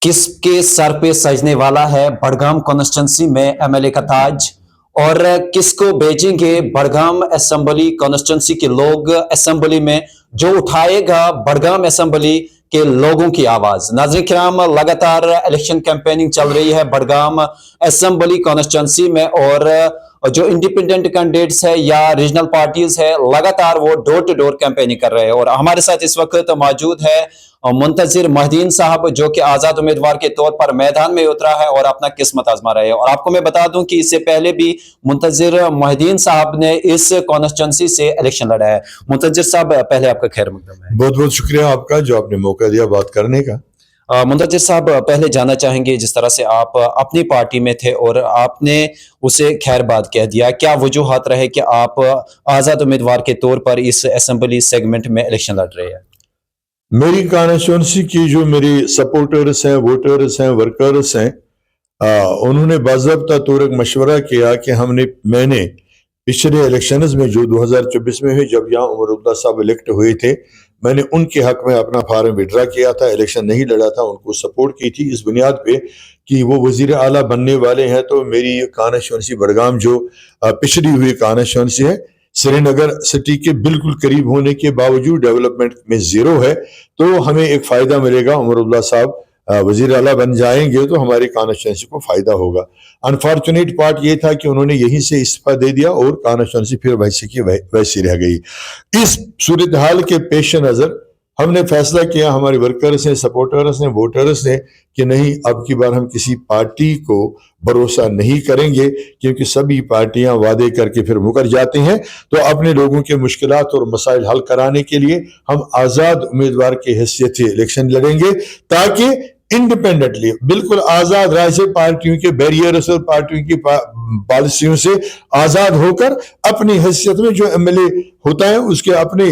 किस के सर पे सजने वाला है बड़गाम कॉन्स्टिट्यूंसी में एमएलए का ताज और किसको भेजेंगे बड़गाम असेंबली कॉन्स्टिट्यूंसी के लोग असेंबली में जो उठाएगा बड़गाम असेंबली के लोगों की आवाज। नाज़रीन किराम, लगातार इलेक्शन कैंपेनिंग चल रही है बड़गाम असेंबली कॉन्स्टिट्यूंसी में और जो इंडिपेंडेंट कैंडिडेट्स है या रीजनल पार्टीज है लगातार वो डोर टू डोर कैंपेनिंग कर रहे हैं। और हमारे साथ इस वक्त मौजूद है मुंतजिर महदीन साहब जो कि आजाद उम्मीदवार के तौर पर मैदान में उतरा है और अपना किस्मत आजमा रहे हैं। और आपको मैं बता दूं कि इससे पहले भी मुंतजिर महदीन साहब ने इस कॉन्स्टिट्यूंसी से इलेक्शन लड़ा है। मुंतजिर साहब, पहले आपका खैर मकदम है। बहुत बहुत शुक्रिया आपका जो आपने मौका दिया बात करने का। मुंतजिर साहब, पहले जानना चाहेंगे जिस तरह से आप अपनी पार्टी में थे और आपने उसे खैरबाद कह दिया, क्या वजूहात रहे कि आप आजाद उम्मीदवार के तौर पर इस असेंबली सेगमेंट में इलेक्शन लड़ रहे हैं? मेरी कॉन्स्टिट्यूंसी की जो मेरी सपोर्टर्स हैं, वोटर्स हैं, वर्कर्स हैं, उन्होंने बाज़ाब्ता तौर एक मशवरा किया कि मैंने पिछले इलेक्शंस में जो 2024 में हुए जब यहाँ उमर अब्दुल्ला साहब इलेक्ट हुए थे, मैंने उनके हक में अपना फार्म विड्रा किया था, इलेक्शन नहीं लड़ा था, उनको सपोर्ट की थी इस बुनियाद पे कि वो वजीर आला बनने वाले हैं। तो मेरी कॉन्स्टिट्यूंसी बड़गाम जो पिछड़ी हुई कॉन्स्टिट्यूंसी है, श्रीनगर सिटी के बिल्कुल करीब होने के बावजूद डेवलपमेंट में जीरो है, तो हमें एक फायदा मिलेगा। उमर अब्दुल्ला साहब वजीर आला बन जाएंगे तो हमारी कॉन्स्टिट्यूंसी को फायदा होगा। अनफॉर्चुनेट पार्ट ये था कि उन्होंने यहीं से इस्तीफा दे दिया और कॉन्स्टिट्यूंसी फिर वैसे की वैसी रह गई। इस सूरत हाल के पेश नज़र हमने फैसला किया, हमारे वर्कर्स हैं, सपोर्टर्स हैं, वोटर्स ने, कि नहीं, अब की बार हम किसी पार्टी को भरोसा नहीं करेंगे क्योंकि सभी पार्टियां वादे करके फिर मुकर जाती हैं। तो अपने लोगों के मुश्किलात और मसाइल हल कराने के लिए हम आज़ाद उम्मीदवार की हैसियत से इलेक्शन लड़ेंगे ताकि इंडिपेंडेंटली, बिल्कुल आज़ाद राय से, पार्टियों के बैरियर्स और पार्टियों की पॉलिसियों से आज़ाद होकर अपनी हैसियत में जो एमएलए होता है उसके अपने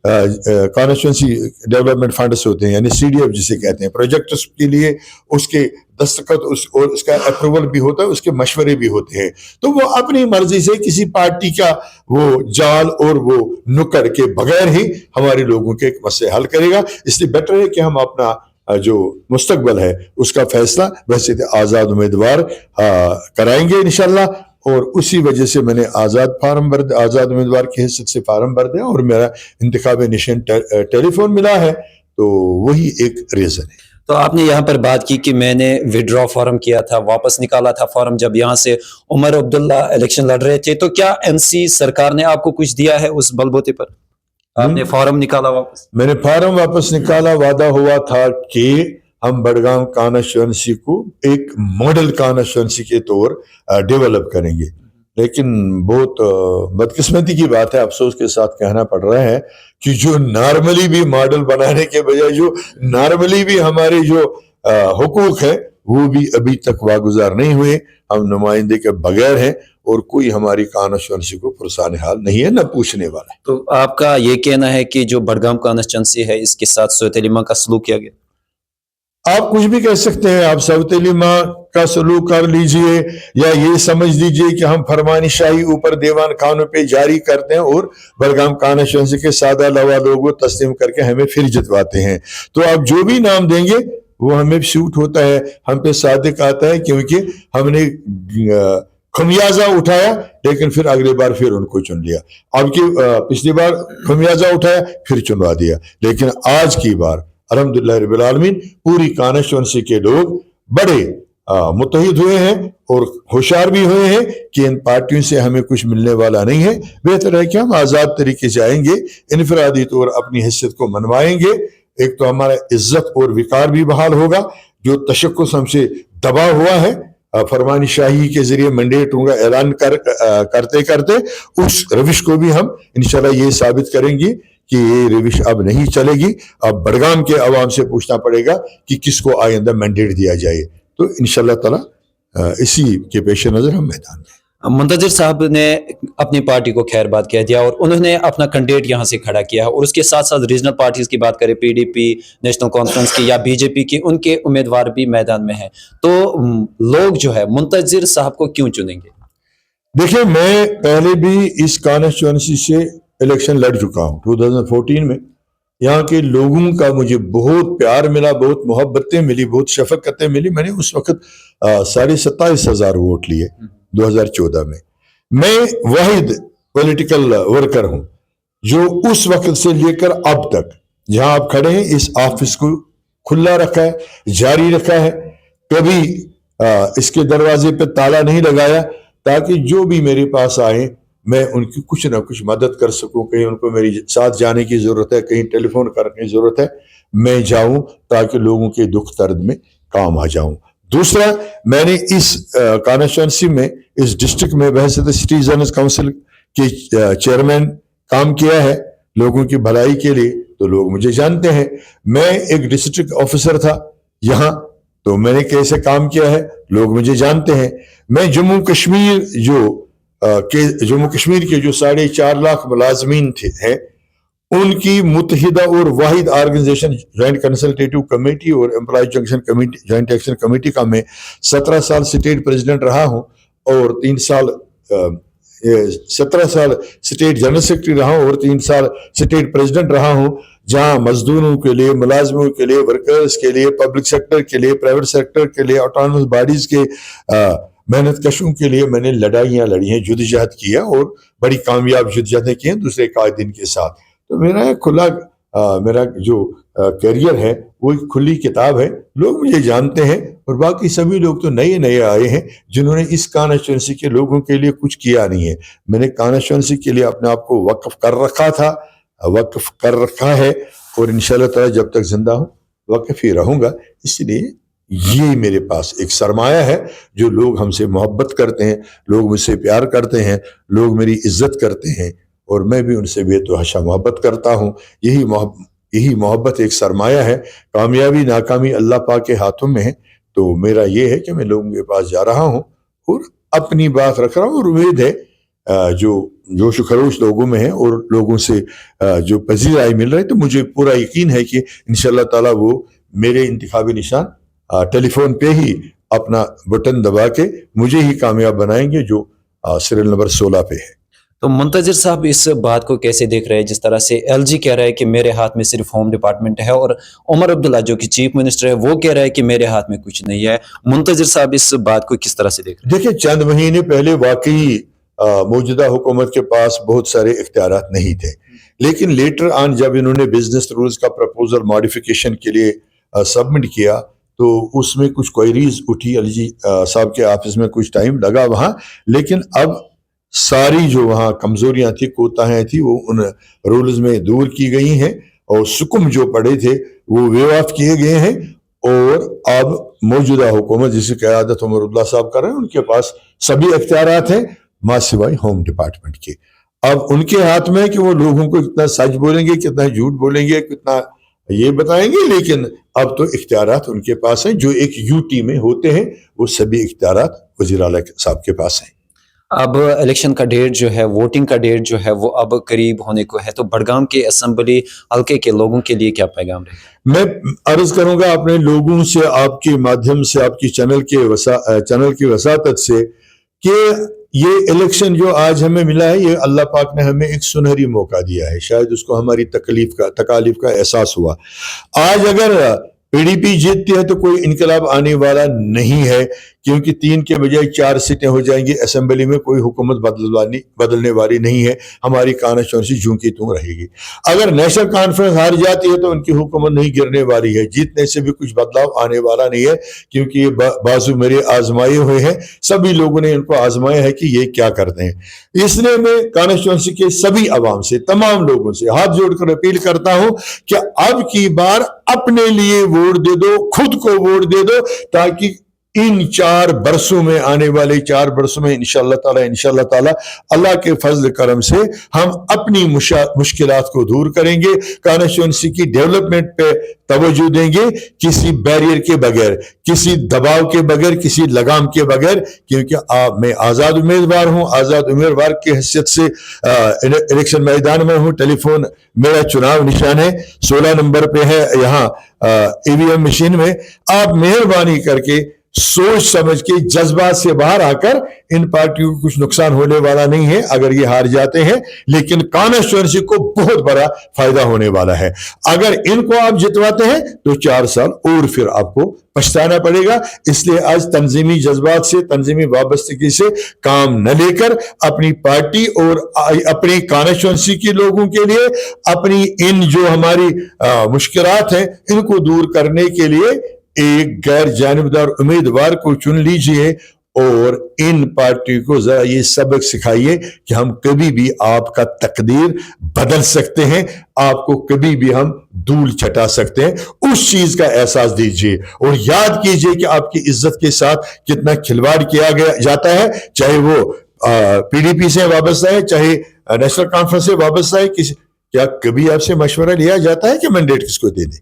कॉन्स्टिट्यूंसी डेवलपमेंट फंड्स होते हैं, यानी सीडीएफ जिसे कहते हैं, प्रोजेक्ट्स के लिए उसके दस्तखत और उसका अप्रूवल भी होता है, उसके मशवरे भी होते हैं। तो वो अपनी मर्जी से किसी पार्टी का वो जाल और वो नुक्कड़ के बगैर ही हमारे लोगों के मसले हल करेगा। इसलिए बेटर है कि हम अपना जो मुस्तकबल है उसका फैसला वैसे आज़ाद उम्मीदवार कराएंगे इंशाल्लाह। और उसी वजह से मैंने आज़ाद उम्मीदवार की हैसियत से फार्म भर दिया और मेरा इंतखाब निशान टेलीफोन मिला है, तो वही एक रीज़न है। तो आपने यहाँ पर बात की कि मैंने विड्रॉ फॉर्म किया था, वापस निकाला था फॉर्म जब यहाँ से उमर अब्दुल्ला इलेक्शन लड़ रहे थे, तो क्या एनसी सरकार ने आपको कुछ दिया है उस बलबूते पर? आपने फॉर्म निकाला वापस? मैंने फॉर्म वापस निकाला। वादा हुआ था कि हम बड़गाम कॉन्स्टिट्यूंसी को एक मॉडल कॉन्स्टिट्यूंसी के तौर डेवलप करेंगे, लेकिन बहुत बदकिस्मती की बात है, अफसोस के साथ कहना पड़ रहा है कि जो नॉर्मली भी मॉडल बनाने के बजाय जो नॉर्मली भी हमारे जो हुकूक है वो भी अभी तक वागुजार नहीं हुए। हम नुमाइंदे के बगैर हैं और कोई हमारी कॉन्स्टिट्यूंसी को पुरसान हाल नहीं है, न पूछने वाला है। तो आपका ये कहना है कि जो बड़गाम कॉन्स्टिट्यूंसी है इसके साथ सौतेली का सलूक किया गया? आप कुछ भी कह सकते हैं, आप सौतेली माँ का सलूक कर लीजिए या ये समझ लीजिए कि हम फरमानी शाही ऊपर दीवान खानों पे जारी करते हैं और बड़गाम कॉन्स्टिट्यूंसी के सादा लवा लोग वो तस्लीम करके हमें फिर जितवाते हैं। तो आप जो भी नाम देंगे वो हमें सूट होता है, हम पे सादिक आता है, क्योंकि हमने खमियाजा उठाया लेकिन फिर अगली बार फिर उनको चुन लिया। अब की पिछली बार खमियाजा उठाया फिर चुनवा दिया, लेकिन आज की बार अल्हम्दुलिल्लाह रब्बिल आलमीन पूरी कॉन्स्टिट्यूंसी के लोग बड़े मुत्तहिद हुए हैं और होशियार भी हुए हैं कि इन पार्टियों से हमें कुछ मिलने वाला नहीं है। बेहतर है कि हम आज़ाद तरीके से आएंगे, इनफरादी तौर अपनी हैसियत को मनवाएंगे। एक तो हमारा इज्जत और विकार भी बहाल होगा, जो तशक्कुस हमसे दबा हुआ है फरमानी शाही के जरिए मैंडेटों का ऐलान करते करते उस रविश को भी हम इंशाल्लाह ये साबित करेंगे कि ये रविश अब नहीं चलेगी। अब बड़गाम के अवाम से पूछना पड़ेगा कि किसको आइंदा मैंडेट दिया जाए। तो इंशाल्लाह ताला इसी के पेश नज़र हम मैदान में। मुंतजिर साहब ने अपनी पार्टी को खैरबाद कह दिया और उन्होंने अपना कैंडिडेट यहाँ से खड़ा किया और उसके साथ साथ रीजनल पार्टीज की बात करें, पीडीपी, नेशनल कॉन्फ्रेंस की या बीजेपी की, उनके उम्मीदवार भी मैदान में हैं। तो लोग जो है मुंतजिर साहब को क्यों चुनेंगे? देखिए, मैं पहले भी इस कॉन्स्टिट्यूंसी से इलेक्शन लड़ चुका हूँ 2014 में, यहाँ के लोगों का मुझे बहुत प्यार मिला, बहुत मोहब्बतें मिली, बहुत शफकतें मिली। मैंने उस वक्त 27,500 वोट लिए 2014 में। मैं वाहिद पॉलिटिकल वर्कर हूं जो उस वक्त से लेकर अब तक जहां आप खड़े हैं इस ऑफिस को खुला रखा है, जारी रखा है। कभी इसके दरवाजे पे ताला नहीं लगाया, ताकि जो भी मेरे पास आए मैं उनकी कुछ ना कुछ मदद कर सकूं। कहीं उनको मेरी साथ जाने की जरूरत है, कहीं टेलीफोन करने की जरूरत है, मैं जाऊं ताकि लोगों के दुख दर्द में काम आ जाऊं। दूसरा, मैंने इस कॉन्स्टिट्यूंसी में, इस डिस्ट्रिक्ट में बहैसियत सिटीजन काउंसिल के चेयरमैन काम किया है लोगों की भलाई के लिए, तो लोग मुझे जानते हैं। मैं एक डिस्ट्रिक्ट ऑफिसर था यहाँ, तो मैंने कैसे काम किया है लोग मुझे जानते हैं। मैं जम्मू कश्मीर के जो 4.5 लाख मुलाजमीन थे हैं, उनकी मुत्तहिदा और वाहिद ऑर्गेनाइजेशन जॉइंट कंसल्टेटिव कमेटी और एम्प्लॉय जॉइंट एक्शन कमेटी का मैं 17 साल स्टेट प्रेसिडेंट रहा हूं और 17 साल स्टेट जनरल सेक्रेटरी रहा हूं और 3 साल स्टेट प्रेसिडेंट रहा हूं, जहां मजदूरों के लिए, मुलाजमों के लिए, वर्कर्स के लिए, पब्लिक सेक्टर के लिए, प्राइवेट सेक्टर के लिए, ऑटोनमस बॉडीज के मेहनत कशों के लिए मैंने लड़ाइयाँ लड़ी हैं, जद्दोजहद किया और बड़ी कामयाब जद्दोजहदें की हैं दूसरे कायदीन के साथ। तो मेरा खुला मेरा जो करियर है वो एक खुली किताब है, लोग मुझे जानते हैं। और बाकी सभी लोग तो नए नए आए हैं जिन्होंने इस कॉन्स्टिट्यूंसी के लोगों के लिए कुछ किया नहीं है। मैंने कॉन्स्टिट्यूंसी के लिए अपने आप को वक्फ कर रखा है और इंशाल्लाह ताला जब तक जिंदा हूं वक्फ ही रहूंगा। इसलिए ये मेरे पास एक सरमाया है, जो लोग हमसे मोहब्बत करते हैं, लोग मुझसे प्यार करते हैं, लोग मेरी इज्जत करते हैं और मैं भी उनसे बेतहाशा मोहब्बत करता हूँ। यही मोहब्बत एक सरमाया है। कामयाबी नाकामी अल्लाह पाक के हाथों में है। तो मेरा ये है कि मैं लोगों के पास जा रहा हूँ और अपनी बात रख रहा हूँ और उम्मीद है जो जोश खरोश लोगों में है और लोगों से जो पजीराई मिल रहा है, तो मुझे पूरा यकीन है कि इंशाल्लाह ताला वो मेरे इंतखाबी निशान टेलीफोन पे ही अपना बटन दबा के मुझे ही कामयाब बनाएंगे, जो सीरियल नंबर 16 पे है। तो मुंतजिर साहब इस बात को कैसे देख रहे हैं, जिस तरह से एलजी कह रहा है कि मेरे हाथ में सिर्फ होम डिपार्टमेंट है और उमर अब्दुल्ला जो कि चीफ मिनिस्टर है वो कह रहा है कि मेरे हाथ में कुछ नहीं है। मुंतजिर साहब इस बात को किस तरह से देख रहे हैं? देखिए, चंद महीने पहले वाकई मौजूदा हुकूमत के पास बहुत सारे इख्तियारात नहीं थे, लेकिन लेटर ऑन जब इन्होंने बिजनेस रूल्स का प्रपोजल मॉडिफिकेशन के लिए सबमिट किया तो उसमें कुछ क्वेरीज उठी। एलजी साहब के ऑफिस में कुछ टाइम लगा वहाँ, लेकिन अब सारी जो वहाँ कमजोरियां थी, कोताहें थी, वो उन रूल्स में दूर की गई हैं और सुकुम जो पड़े थे वो वेव ऑफ किए गए हैं। और अब मौजूदा हुकूमत जिसकी क़यादत उमर अब्दुल्ला साहब कर रहे हैं, उनके पास सभी इख्तियारात हैं मां सिवाय होम डिपार्टमेंट के। अब उनके हाथ में है कि वो लोगों को कितना सच बोलेंगे, कितना झूठ बोलेंगे, कितना ये बताएंगे, लेकिन अब तो इख्तियारात उनके पास हैं। जो एक यूटी में होते हैं वो सभी इख्तियारात वज़ीर आला साहब के पास हैं। अब इलेक्शन का डेट जो है, वोटिंग का डेट जो है वो अब करीब होने को है, तो बड़गाम के असेंबली हल्के के लोगों के लिए क्या पैगाम रहेगा? मैं अर्ज करूंगा अपने लोगों से, आपके माध्यम से, आपकी चैनल की वसातत से, कि ये इलेक्शन जो आज हमें मिला है, ये अल्लाह पाक ने हमें एक सुनहरी मौका दिया है। शायद उसको हमारी तकालीफ का एहसास हुआ। आज अगर पीडीपी जीतती है तो कोई इनकलाब आने वाला नहीं है, क्योंकि 3 के बजाय 4 सीटें हो जाएंगी असेंबली में। कोई हुकूमत बदलने वाली नहीं है, हमारी कॉन्स्टिट्यूंसी जूं की त्यों रहेगी। अगर नेशनल कॉन्फ्रेंस हार जाती है तो उनकी हुकूमत नहीं गिरने वाली है। जीतने से भी कुछ बदलाव आने वाला नहीं है, क्योंकि ये बाजू मेरे आजमाए हुए हैं। सभी लोगों ने इनको आजमाया है कि ये क्या करते हैं। इसलिए मैं कॉन्स्टिट्यूंसी के सभी अवाम से, तमाम लोगों से हाथ जोड़कर अपील करता हूं कि अब की बार अपने लिए वोट दे दो, खुद को वोट दे दो, ताकि इन 4 बरसों में, आने वाले 4 बरसों में इंशाअल्लाह ताला अल्लाह के फजल करम से हम अपनी मुश्किलात को दूर करेंगे, कॉन्स्टिट्यूंसी की डेवलपमेंट पे तवज्जो देंगे, किसी बैरियर के बगैर, किसी दबाव के बगैर, किसी लगाम के बगैर। क्योंकि मैं आज़ाद उम्मीदवार हूँ, आज़ाद उम्मीदवार की हैसियत से इलेक्शन मैदान में हूँ। टेलीफोन मेरा चुनाव निशान है, 16 नंबर पे है यहाँ ईवीएम मशीन में। आप मेहरबानी करके सोच समझ के जज्बात से बाहर आकर इन पार्टियों को कुछ नुकसान होने वाला नहीं है अगर ये हार जाते हैं, लेकिन कॉन्स्टिट्यूएंसी को बहुत बड़ा फायदा होने वाला है। अगर इनको आप जितवाते हैं तो 4 साल और फिर आपको पछताना पड़ेगा। इसलिए आज तंजीमी जज्बात से, तंजीमी वाबस्तगी से काम न लेकर अपनी पार्टी और अपनी कॉन्स्टिट्यूएंसी के लोगों के लिए, अपनी इन जो हमारी मुश्किलात हैं इनको दूर करने के लिए एक गैर जानिबदार उम्मीदवार को चुन लीजिए और इन पार्टी को जरा ये सबक सिखाइए कि हम कभी भी आपका तकदीर बदल सकते हैं, आपको कभी भी हम धूल चटा सकते हैं। उस चीज का एहसास दीजिए और याद कीजिए कि आपकी इज्जत के साथ कितना खिलवाड़ किया गया जाता है, चाहे वो पीडीपी से वाबस्ता है, चाहे नेशनल कॉन्फ्रेंस से वाबस्ता है। क्या कभी आपसे मशवरा लिया जाता है कि मैंडेट किसको दे दे?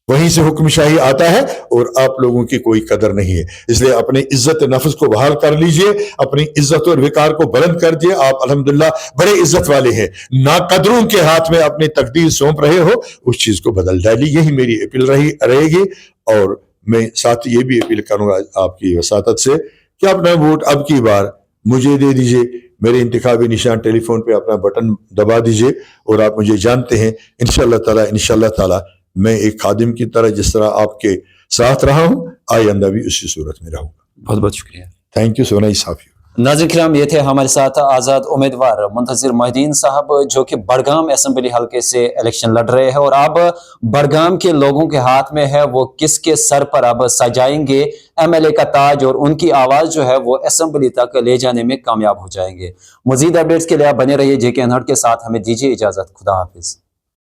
वहीं से हुक्मशाही आता है और आप लोगों की कोई कदर नहीं है। इसलिए अपने इज्जत नफ्स को बहाल कर लीजिए, अपनी इज्जत और विकार को बुलंद कर दिए। आप अल्हम्दुलिल्लाह बड़े इज्जत वाले हैं, नाकदरों के हाथ में अपनी तकदीर सौंप रहे हो, उस चीज को बदल डालिए। यही मेरी अपील रहेगी। और मैं साथ ये भी अपील करूंगा आपकी वसातत से कि अपना वोट अब की बार मुझे दे दीजिए। मेरे इंतखाबी निशान टेलीफोन पे अपना बटन दबा दीजिए और आप मुझे जानते हैं इंशाअल्लाह ताला मैं एक खादिम की तरह जिस तरह आपके साथ रहा हूं, आइंदा भी उसी सूरत में रहूंगा। बहुत बहुत शुक्रिया। Thank you, so nice of you. नाज़रीन किराम, ये थे हमारे साथ आज़ाद उम्मीदवार मुंतज़िर मोहिद्दीन साहब, जो कि बड़गाम असेंबली हल्के से इलेक्शन लड़ रहे हैं और अब बड़गाम के लोगों के हाथ में है वो किसके सर पर अब सजाएंगे एमएलए का ताज और उनकी आवाज़ जो है वो असेंबली तक ले जाने में कामयाब हो जाएंगे। मज़ीद अपडेट्स के लिए आप बने रहिए जेके अनहट के साथ। हमें दीजिए इजाज़त। खुदा हाफिज़।